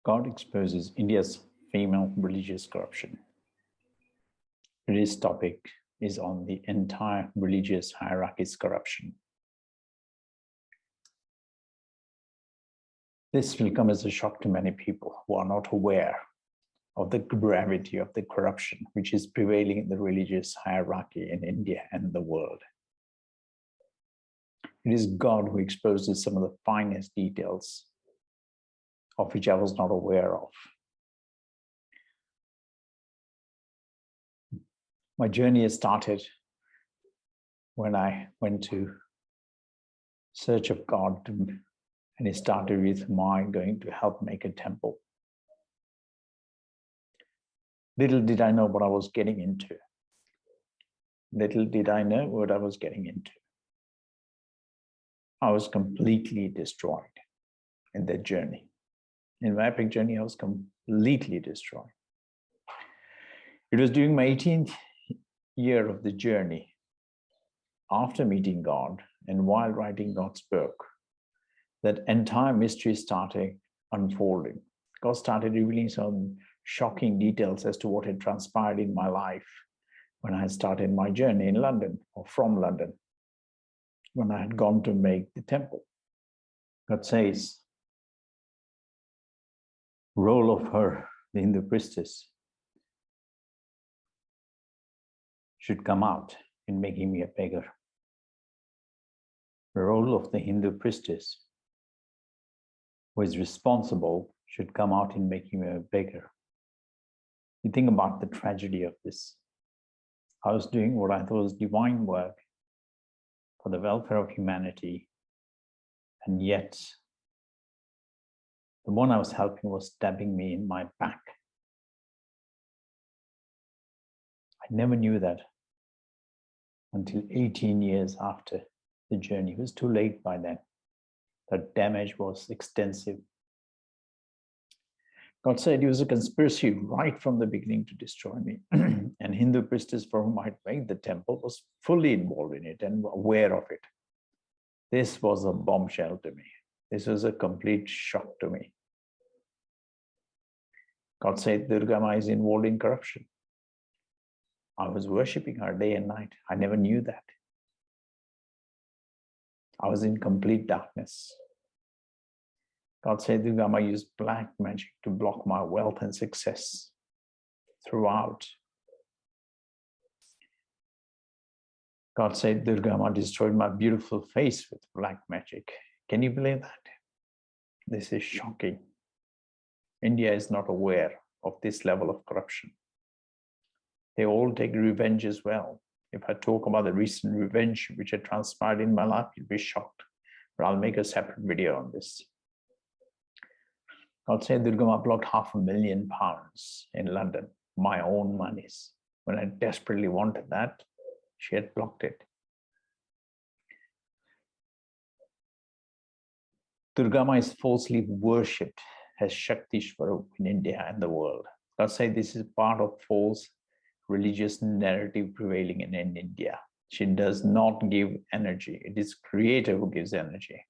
God exposes India's female religious corruption. Today's topic is on the entire religious hierarchy's corruption. This will come as a shock to many people who are not aware of the gravity of the corruption which is prevailing in the religious hierarchy in India and the world. It is God who exposes some of the finest details of which I was not aware of. My journey has started when I went to search of God, and it started with my going to help make a temple. Little did I know what I was getting into. Little did I know what I was getting into. I was completely destroyed in that journey. In my epic journey, I was completely destroyed. It was during my 18th year of the journey, after meeting God and while writing God's book, that entire mystery started unfolding. God started revealing some shocking details as to what had transpired in my life when I had started my journey in London, or from London, when I had gone to make the temple. God says, role of her, the Hindu priestess, should come out in making me a beggar. The role of the Hindu priestess who is responsible should come out in making me a beggar. You think about the tragedy of this. I was doing what I thought was divine work for the welfare of humanity, and yet the one I was helping was stabbing me in my back. I never knew that until 18 years after the journey. It was too late by then. The damage was extensive. God said it was a conspiracy right from the beginning to destroy me. And Hindu priestess for whom I had made the temple was fully involved in it and aware of it. This was a bombshell to me. This was a complete shock to me. God said Durga is involved in corruption. I was worshipping her day and night. I never knew that. I was in complete darkness. God said Durga used black magic to block my wealth and success throughout. God said Durga destroyed my beautiful face with black magic. Can you believe that? This is shocking. India is not aware of this level of corruption. They all take revenge as well. If I talk about the recent revenge which had transpired in my life, you'll be shocked. But I'll make a separate video on this. God said Durga blocked £500,000 in London, my own monies. When I desperately wanted that, she had blocked it. Durga is falsely worshipped as Shakti Swarup in India and the world. God said this is part of false religious narrative prevailing in India. She does not give energy. It is Creator who gives energy.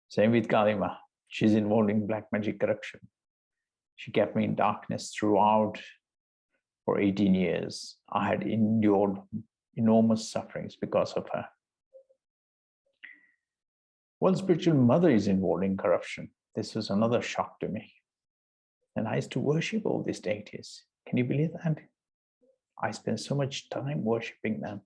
Same with Kalima. She's involved in black magic corruption. She kept me in darkness throughout for 18 years. I had endured enormous sufferings because of her. One spiritual mother is involved in corruption. This was another shock to me. And I used to worship all these deities. Can you believe that? I spent so much time worshiping them.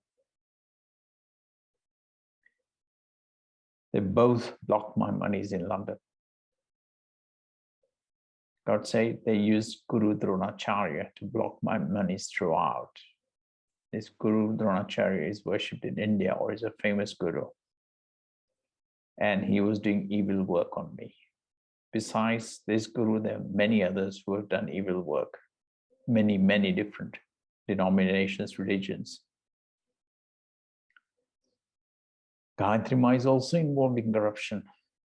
They both blocked my monies in London. God said they used Guru Dronacharya to block my monies throughout. This Guru Dronacharya is worshipped in India, or is a famous guru. And he was doing evil work on me. Besides this guru, there are many others who have done evil work. Many, many different denominations, religions. Gayatri Ma is also involved in corruption.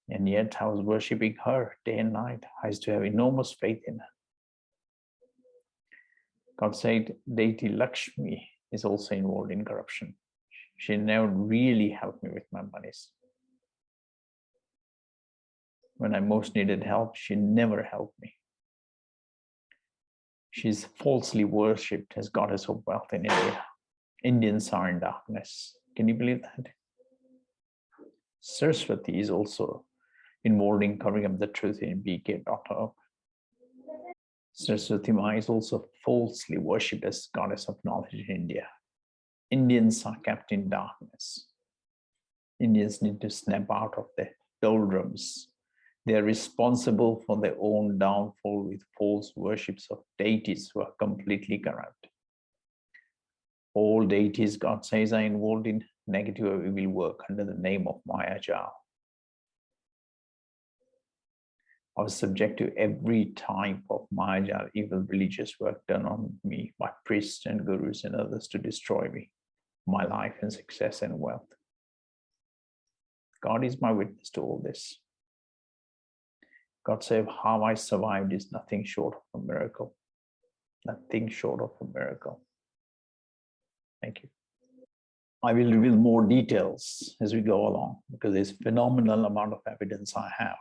And yet I was worshipping her day and night. I used to have enormous faith in her. God said deity Lakshmi is also involved in corruption. She never really helped me with my monies. When I most needed help, she never helped me. She's falsely worshipped as goddess of wealth in India. Indians are in darkness. Can you believe that? Saraswati is also involved in covering up the truth in bk.org. Saraswati Ma is also falsely worshipped as goddess of knowledge in India. Indians are kept in darkness. Indians need to snap out of the doldrums. They are responsible for their own downfall with false worships of deities who are completely corrupt. All deities, God says, are involved in negative or evil work under the name of Maya Jal. I was subject to every type of Maya Jal, evil religious work done on me by priests and gurus and others to destroy me, my life and success and wealth. God is my witness to all this. God said, how I survived is nothing short of a miracle. Nothing short of a miracle. Thank you. I will reveal more details as we go along because there's a phenomenal amount of evidence I have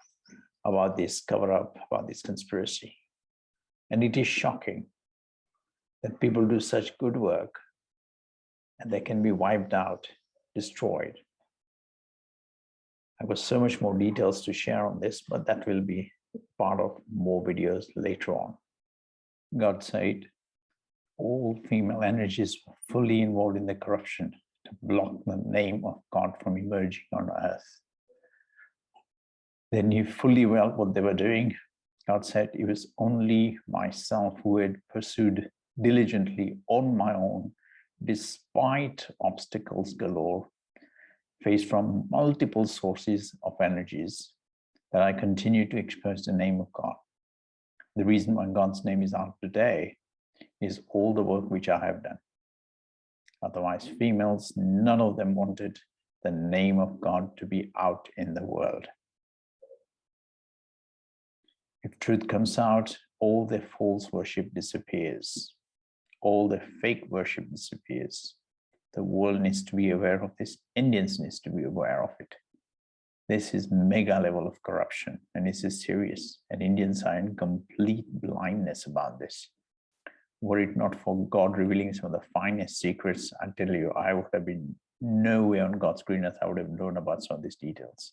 about this cover-up, about this conspiracy. And it is shocking that people do such good work and they can be wiped out, destroyed. I've got so much more details to share on this, but that will be part of more videos later on. God said, all female energies were fully involved in the corruption to block the name of God from emerging on earth. They knew fully well what they were doing. God said, it was only myself who had pursued diligently on my own, despite obstacles galore, faced from multiple sources of energies, that I continue to expose the name of God. The reason why God's name is out today is all the work which I have done. Otherwise, females, none of them wanted the name of God to be out in the world. If truth comes out, all the false worship disappears. All the fake worship disappears. The world needs to be aware of this. Indians needs to be aware of it. This is mega level of corruption, and this is serious. And Indians are in complete blindness about this. Were it not for God revealing some of the finest secrets, I tell you, I would have been nowhere on God's green earth. I would have known about some of these details.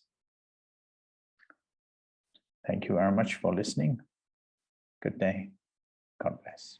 Thank you very much for listening. Good day. God bless.